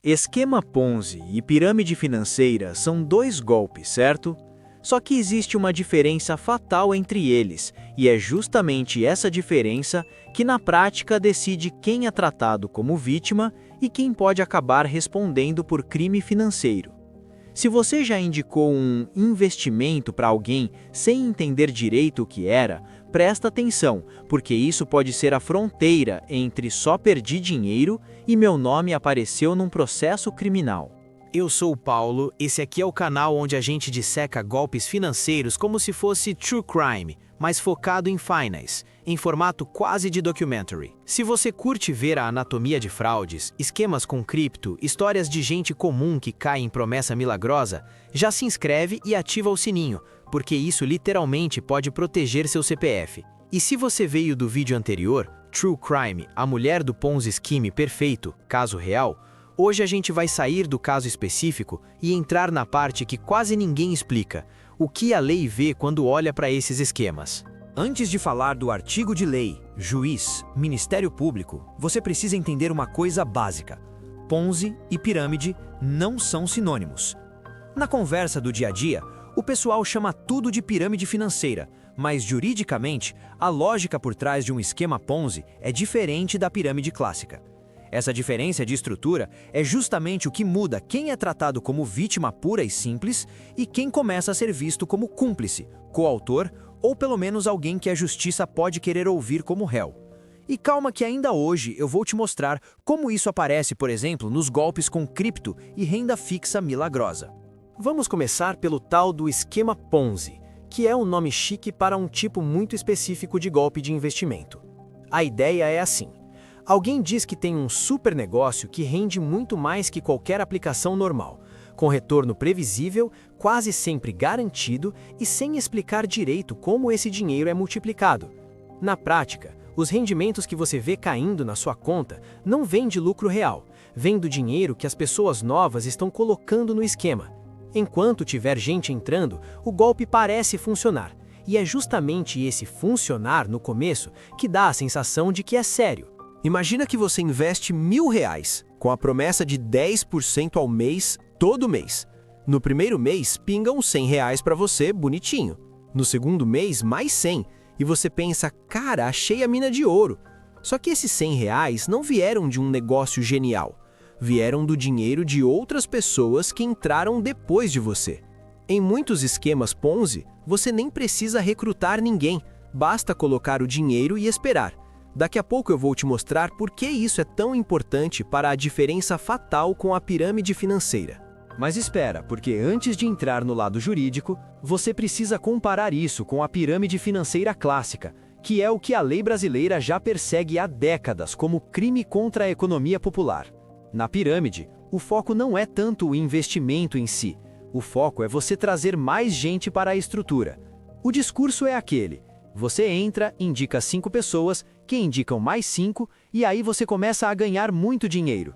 Esquema Ponzi e pirâmide financeira são dois golpes, certo? Só que existe uma diferença fatal entre eles, e é justamente essa diferença que na prática decide quem é tratado como vítima e quem pode acabar respondendo por crime financeiro. Se você já indicou um investimento para alguém sem entender direito o que era, presta atenção, porque isso pode ser a fronteira entre só perdi dinheiro e meu nome apareceu num processo criminal. Eu sou o Paulo, esse aqui é o canal onde a gente disseca golpes financeiros como se fosse true crime, mas focado em finance, em formato quase de documentary. Se você curte ver a anatomia de fraudes, esquemas com cripto, histórias de gente comum que cai em promessa milagrosa, já se inscreve e ativa o sininho, porque isso literalmente pode proteger seu CPF. E se você veio do vídeo anterior, True Crime, a mulher do Ponzi Scheme perfeito, caso real, hoje a gente vai sair do caso específico e entrar na parte que quase ninguém explica, o que a lei vê quando olha para esses esquemas. Antes de falar do artigo de lei, juiz, Ministério Público, você precisa entender uma coisa básica. Ponzi e pirâmide não são sinônimos. Na conversa do dia a dia, o pessoal chama tudo de pirâmide financeira, mas juridicamente, a lógica por trás de um esquema Ponzi é diferente da pirâmide clássica. Essa diferença de estrutura é justamente o que muda quem é tratado como vítima pura e simples e quem começa a ser visto como cúmplice, coautor ou pelo menos alguém que a justiça pode querer ouvir como réu. E calma que ainda hoje eu vou te mostrar como isso aparece, por exemplo, nos golpes com cripto e renda fixa milagrosa. Vamos começar pelo tal do esquema Ponzi, que é um nome chique para um tipo muito específico de golpe de investimento. A ideia é assim. Alguém diz que tem um super negócio que rende muito mais que qualquer aplicação normal, com retorno previsível, quase sempre garantido e sem explicar direito como esse dinheiro é multiplicado. Na prática, os rendimentos que você vê caindo na sua conta não vêm de lucro real, vêm do dinheiro que as pessoas novas estão colocando no esquema. Enquanto tiver gente entrando, o golpe parece funcionar, e é justamente esse funcionar no começo que dá a sensação de que é sério. Imagina que você investe R$ 1.000, com a promessa de 10% ao mês, todo mês. No primeiro mês, pinga uns R$ 100 para você, bonitinho. No segundo mês, mais 100. E você pensa, cara, achei a mina de ouro. Só que esses R$ 100 não vieram de um negócio genial. Vieram do dinheiro de outras pessoas que entraram depois de você. Em muitos esquemas Ponzi, você nem precisa recrutar ninguém. Basta colocar o dinheiro e esperar. Daqui a pouco eu vou te mostrar por que isso é tão importante para a diferença fatal com a pirâmide financeira. Mas espera, porque antes de entrar no lado jurídico, você precisa comparar isso com a pirâmide financeira clássica, que é o que a lei brasileira já persegue há décadas como crime contra a economia popular. Na pirâmide, o foco não é tanto o investimento em si, o foco é você trazer mais gente para a estrutura. O discurso é aquele: você entra, indica 5 pessoas, que indicam mais 5, e aí você começa a ganhar muito dinheiro.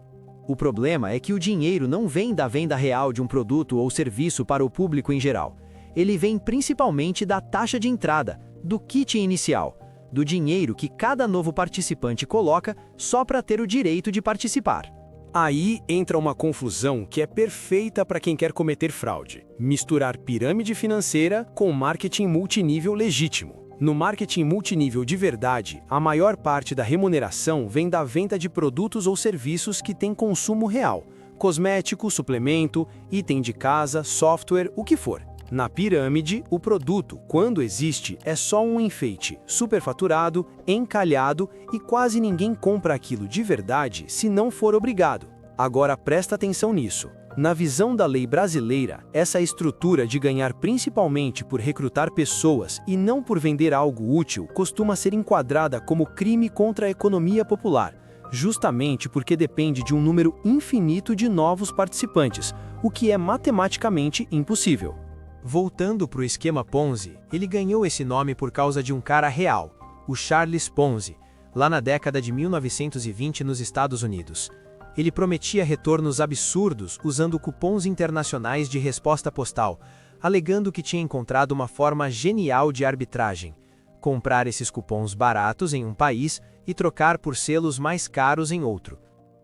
O problema é que o dinheiro não vem da venda real de um produto ou serviço para o público em geral. Ele vem principalmente da taxa de entrada, do kit inicial, do dinheiro que cada novo participante coloca só para ter o direito de participar. Aí entra uma confusão que é perfeita para quem quer cometer fraude: misturar pirâmide financeira com marketing multinível legítimo. No marketing multinível de verdade, a maior parte da remuneração vem da venda de produtos ou serviços que têm consumo real: cosmético, suplemento, item de casa, software, o que for. Na pirâmide, o produto, quando existe, é só um enfeite, superfaturado, encalhado e quase ninguém compra aquilo de verdade se não for obrigado. Agora presta atenção nisso. Na visão da lei brasileira, essa estrutura de ganhar principalmente por recrutar pessoas e não por vender algo útil costuma ser enquadrada como crime contra a economia popular, justamente porque depende de um número infinito de novos participantes, o que é matematicamente impossível. Voltando para o esquema Ponzi, ele ganhou esse nome por causa de um cara real, o Charles Ponzi, lá na década de 1920 nos Estados Unidos. Ele prometia retornos absurdos usando cupons internacionais de resposta postal, alegando que tinha encontrado uma forma genial de arbitragem: comprar esses cupons baratos em um país e trocar por selos mais caros em outro.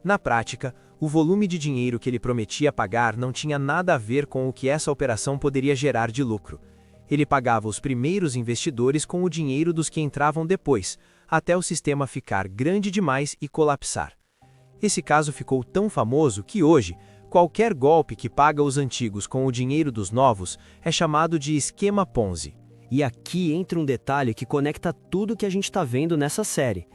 Na prática, O volume de dinheiro que ele prometia pagar não tinha nada a ver com o que essa operação poderia gerar de lucro. Ele pagava os primeiros investidores com o dinheiro dos que entravam depois, até o sistema ficar grande demais e colapsar. Esse caso ficou tão famoso que hoje, qualquer golpe que paga os antigos com o dinheiro dos novos é chamado de esquema Ponzi. E aqui entra um detalhe que conecta tudo que a gente está vendo nessa série.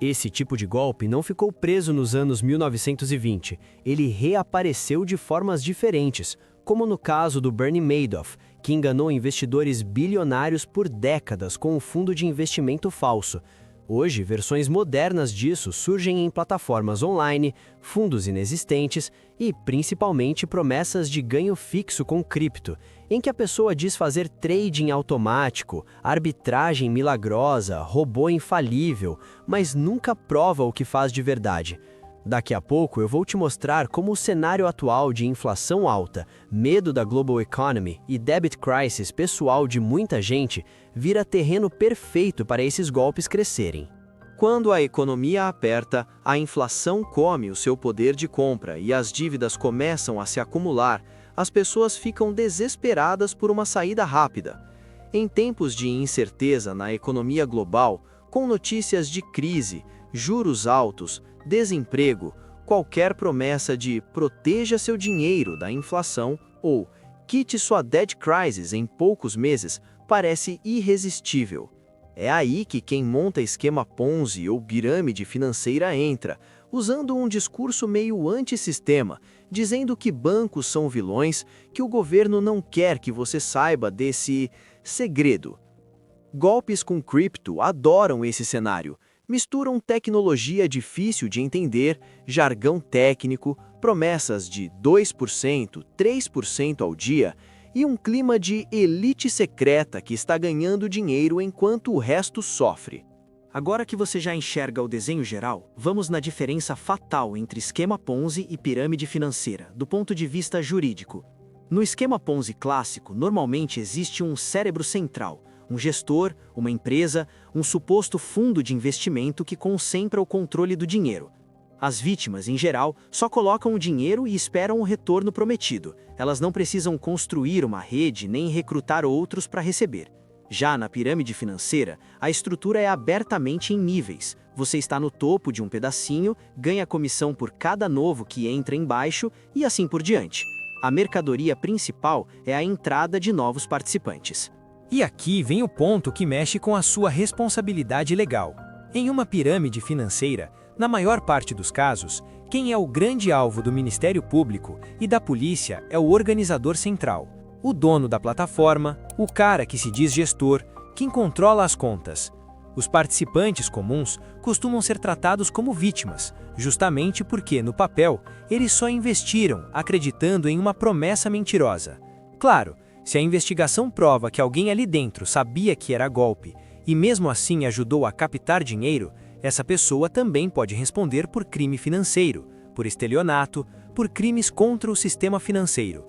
Esse tipo de golpe não ficou preso nos anos 1920, ele reapareceu de formas diferentes, como no caso do Bernie Madoff, que enganou investidores bilionários por décadas com um fundo de investimento falso. Hoje, versões modernas disso surgem em plataformas online, fundos inexistentes e, principalmente, promessas de ganho fixo com cripto, em que a pessoa diz fazer trading automático, arbitragem milagrosa, robô infalível, mas nunca prova o que faz de verdade. Daqui a pouco eu vou te mostrar como o cenário atual de inflação alta, medo da global economy e debit crisis pessoal de muita gente vira terreno perfeito para esses golpes crescerem. Quando a economia aperta, a inflação come o seu poder de compra e as dívidas começam a se acumular, as pessoas ficam desesperadas por uma saída rápida. Em tempos de incerteza na economia global, com notícias de crise, juros altos, desemprego, qualquer promessa de proteja seu dinheiro da inflação ou quite sua debt crisis em poucos meses parece irresistível. É aí que quem monta esquema Ponzi ou pirâmide financeira entra, usando um discurso meio antissistema, dizendo que bancos são vilões, que o governo não quer que você saiba desse segredo. Golpes com cripto adoram esse cenário. Misturam tecnologia difícil de entender, jargão técnico, promessas de 2%, 3% ao dia e um clima de elite secreta que está ganhando dinheiro enquanto o resto sofre. Agora que você já enxerga o desenho geral, vamos na diferença fatal entre esquema Ponzi e pirâmide financeira, do ponto de vista jurídico. No esquema Ponzi clássico, normalmente existe um cérebro central, um gestor, uma empresa, um suposto fundo de investimento que concentra o controle do dinheiro. As vítimas, em geral, só colocam o dinheiro e esperam o retorno prometido. Elas não precisam construir uma rede nem recrutar outros para receber. Já na pirâmide financeira, a estrutura é abertamente em níveis. Você está no topo de um pedacinho, ganha comissão por cada novo que entra embaixo e assim por diante. A mercadoria principal é a entrada de novos participantes. E aqui vem o ponto que mexe com a sua responsabilidade legal. Em uma pirâmide financeira, na maior parte dos casos, quem é o grande alvo do Ministério Público e da polícia é o organizador central, o dono da plataforma, o cara que se diz gestor, quem controla as contas. Os participantes comuns costumam ser tratados como vítimas, justamente porque, no papel, eles só investiram acreditando em uma promessa mentirosa. Claro, se a investigação prova que alguém ali dentro sabia que era golpe e mesmo assim ajudou a captar dinheiro, essa pessoa também pode responder por crime financeiro, por estelionato, por crimes contra o sistema financeiro.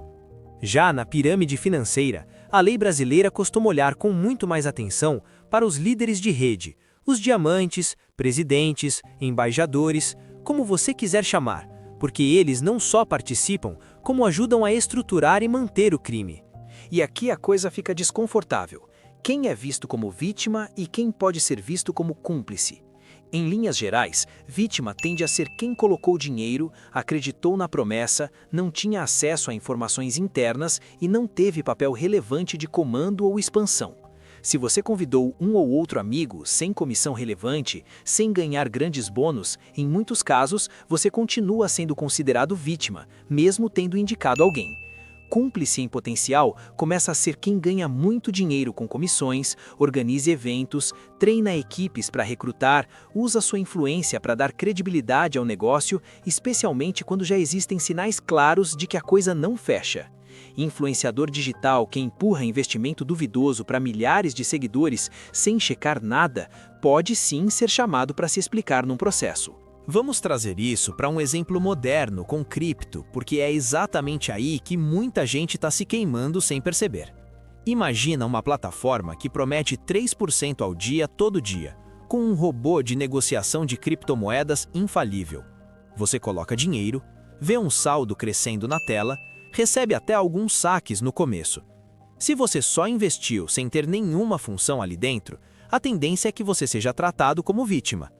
Já na pirâmide financeira, a lei brasileira costuma olhar com muito mais atenção para os líderes de rede, os diamantes, presidentes, embaixadores, como você quiser chamar, porque eles não só participam, como ajudam a estruturar e manter o crime. E aqui a coisa fica desconfortável. Quem é visto como vítima e quem pode ser visto como cúmplice? Em linhas gerais, vítima tende a ser quem colocou dinheiro, acreditou na promessa, não tinha acesso a informações internas e não teve papel relevante de comando ou expansão. Se você convidou um ou outro amigo sem comissão relevante, sem ganhar grandes bônus, em muitos casos você continua sendo considerado vítima, mesmo tendo indicado alguém. Cúmplice em potencial começa a ser quem ganha muito dinheiro com comissões, organiza eventos, treina equipes para recrutar, usa sua influência para dar credibilidade ao negócio, especialmente quando já existem sinais claros de que a coisa não fecha. Influenciador digital que empurra investimento duvidoso para milhares de seguidores sem checar nada, pode sim ser chamado para se explicar num processo. Vamos trazer isso para um exemplo moderno com cripto, porque é exatamente aí que muita gente está se queimando sem perceber. Imagina uma plataforma que promete 3% ao dia todo dia, com um robô de negociação de criptomoedas infalível. Você coloca dinheiro, vê um saldo crescendo na tela, recebe até alguns saques no começo. Se você só investiu sem ter nenhuma função ali dentro, a tendência é que você seja tratado como vítima.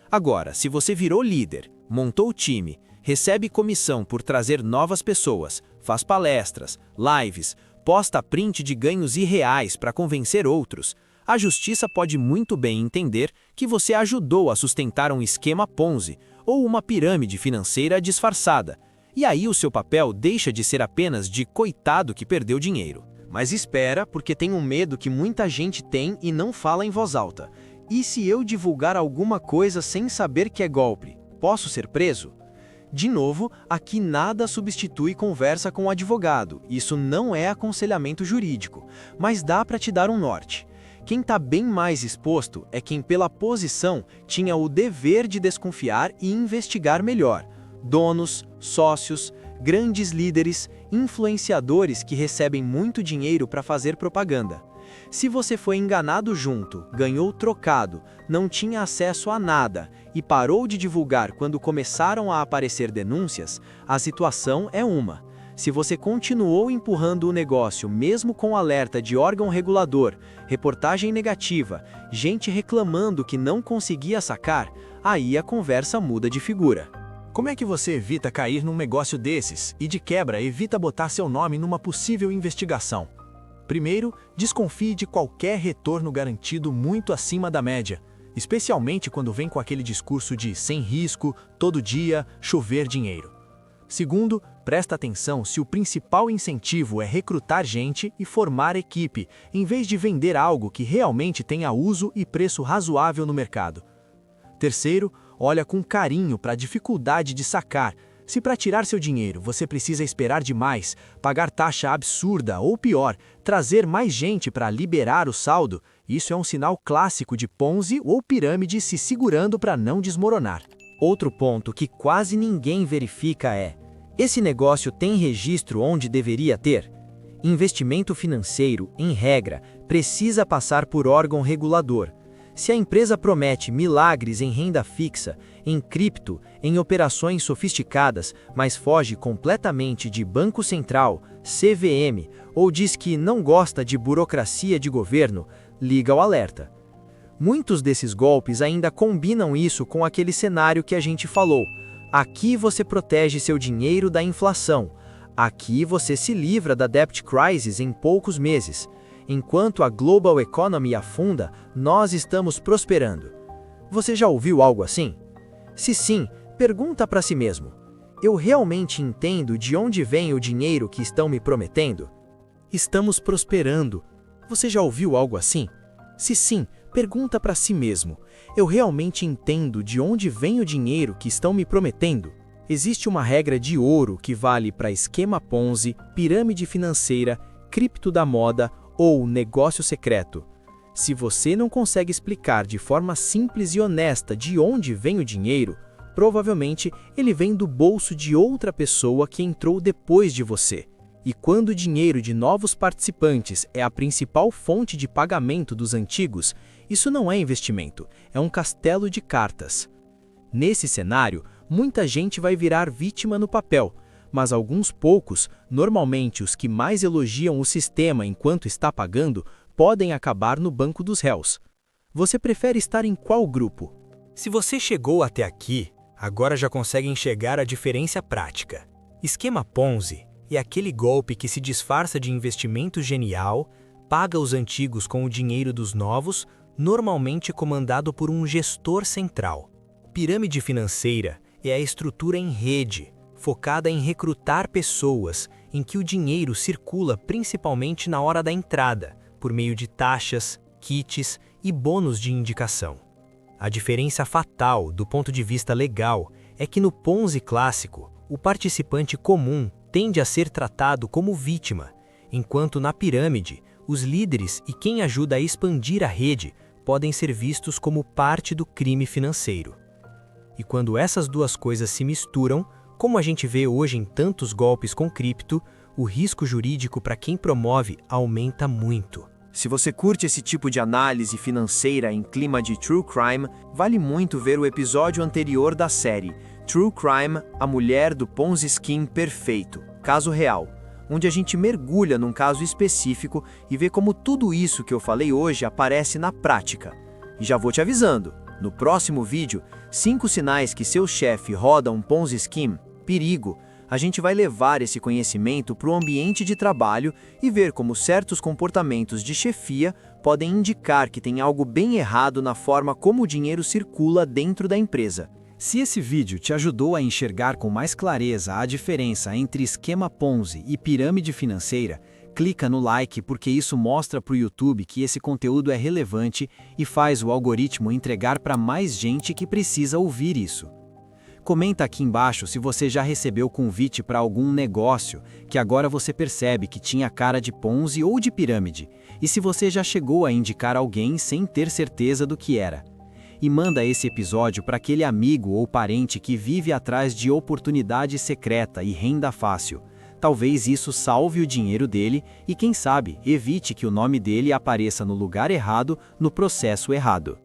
Agora, se você virou líder, montou o time, recebe comissão por trazer novas pessoas, faz palestras, lives, posta print de ganhos irreais para convencer outros, a justiça pode muito bem entender que você ajudou a sustentar um esquema Ponzi ou uma pirâmide financeira disfarçada, e aí o seu papel deixa de ser apenas de coitado que perdeu dinheiro. Mas espera, porque tem um medo que muita gente tem e não fala em voz alta. E se eu divulgar alguma coisa sem saber que é golpe, posso ser preso? De novo, aqui nada substitui conversa com o advogado, isso não é aconselhamento jurídico, mas dá para te dar um norte. Quem está bem mais exposto é quem pela posição tinha o dever de desconfiar e investigar melhor. Donos, sócios, grandes líderes, influenciadores que recebem muito dinheiro para fazer propaganda. Se você foi enganado junto, ganhou trocado, não tinha acesso a nada e parou de divulgar quando começaram a aparecer denúncias, a situação é uma. Se você continuou empurrando o negócio mesmo com alerta de órgão regulador, reportagem negativa, gente reclamando que não conseguia sacar, aí a conversa muda de figura. Como é que você evita cair num negócio desses e, de quebra, evita botar seu nome numa possível investigação? Primeiro, desconfie de qualquer retorno garantido muito acima da média, especialmente quando vem com aquele discurso de sem risco, todo dia, chover dinheiro. Segundo, presta atenção se o principal incentivo é recrutar gente e formar equipe, em vez de vender algo que realmente tenha uso e preço razoável no mercado. Terceiro, olha com carinho para a dificuldade de sacar. Se para tirar seu dinheiro você precisa esperar demais, pagar taxa absurda ou pior, trazer mais gente para liberar o saldo, isso é um sinal clássico de Ponzi ou pirâmide se segurando para não desmoronar. Outro ponto que quase ninguém verifica é: esse negócio tem registro onde deveria ter? Investimento financeiro, em regra, precisa passar por órgão regulador. Se a empresa promete milagres em renda fixa, em cripto, em operações sofisticadas, mas foge completamente de Banco Central, CVM, ou diz que não gosta de burocracia de governo, liga o alerta. Muitos desses golpes ainda combinam isso com aquele cenário que a gente falou. Aqui você protege seu dinheiro da inflação. Aqui você se livra da debt crisis em poucos meses. Enquanto a global economy afunda, nós estamos prosperando. Você já ouviu algo assim? Se sim, pergunta para si mesmo: eu realmente entendo de onde vem o dinheiro que estão me prometendo? Estamos prosperando. Você já ouviu algo assim? Se sim, pergunta para si mesmo: eu realmente entendo de onde vem o dinheiro que estão me prometendo? Existe uma regra de ouro que vale para esquema Ponzi, pirâmide financeira, cripto da moda ou negócio secreto. Se você não consegue explicar de forma simples e honesta de onde vem o dinheiro, provavelmente ele vem do bolso de outra pessoa que entrou depois de você. E quando o dinheiro de novos participantes é a principal fonte de pagamento dos antigos, isso não é investimento, é um castelo de cartas. Nesse cenário, muita gente vai virar vítima no papel, mas alguns poucos, normalmente os que mais elogiam o sistema enquanto está pagando, podem acabar no banco dos réus. Você prefere estar em qual grupo? Se você chegou até aqui, agora já consegue enxergar a diferença prática. Esquema Ponzi é aquele golpe que se disfarça de investimento genial, paga os antigos com o dinheiro dos novos, normalmente comandado por um gestor central. Pirâmide financeira é a estrutura em rede, focada em recrutar pessoas, em que o dinheiro circula principalmente na hora da entrada, por meio de taxas, kits e bônus de indicação. A diferença fatal, do ponto de vista legal, é que no Ponzi clássico, o participante comum tende a ser tratado como vítima, enquanto na pirâmide, os líderes e quem ajuda a expandir a rede podem ser vistos como parte do crime financeiro. E quando essas duas coisas se misturam, como a gente vê hoje em tantos golpes com cripto, o risco jurídico para quem promove aumenta muito. Se você curte esse tipo de análise financeira em clima de true crime, vale muito ver o episódio anterior da série, True Crime, a mulher do Ponzi Scheme perfeito, caso real, onde a gente mergulha num caso específico e vê como tudo isso que eu falei hoje aparece na prática. E já vou te avisando, no próximo vídeo, 5 sinais que seu chefe roda um Ponzi Scheme, perigo, a gente vai levar esse conhecimento para o ambiente de trabalho e ver como certos comportamentos de chefia podem indicar que tem algo bem errado na forma como o dinheiro circula dentro da empresa. Se esse vídeo te ajudou a enxergar com mais clareza a diferença entre esquema Ponzi e pirâmide financeira, clica no like porque isso mostra para o YouTube que esse conteúdo é relevante e faz o algoritmo entregar para mais gente que precisa ouvir isso. Comenta aqui embaixo se você já recebeu convite para algum negócio que agora você percebe que tinha cara de Ponzi ou de pirâmide, e se você já chegou a indicar alguém sem ter certeza do que era. E manda esse episódio para aquele amigo ou parente que vive atrás de oportunidade secreta e renda fácil. Talvez isso salve o dinheiro dele e, quem sabe, evite que o nome dele apareça no lugar errado, no processo errado.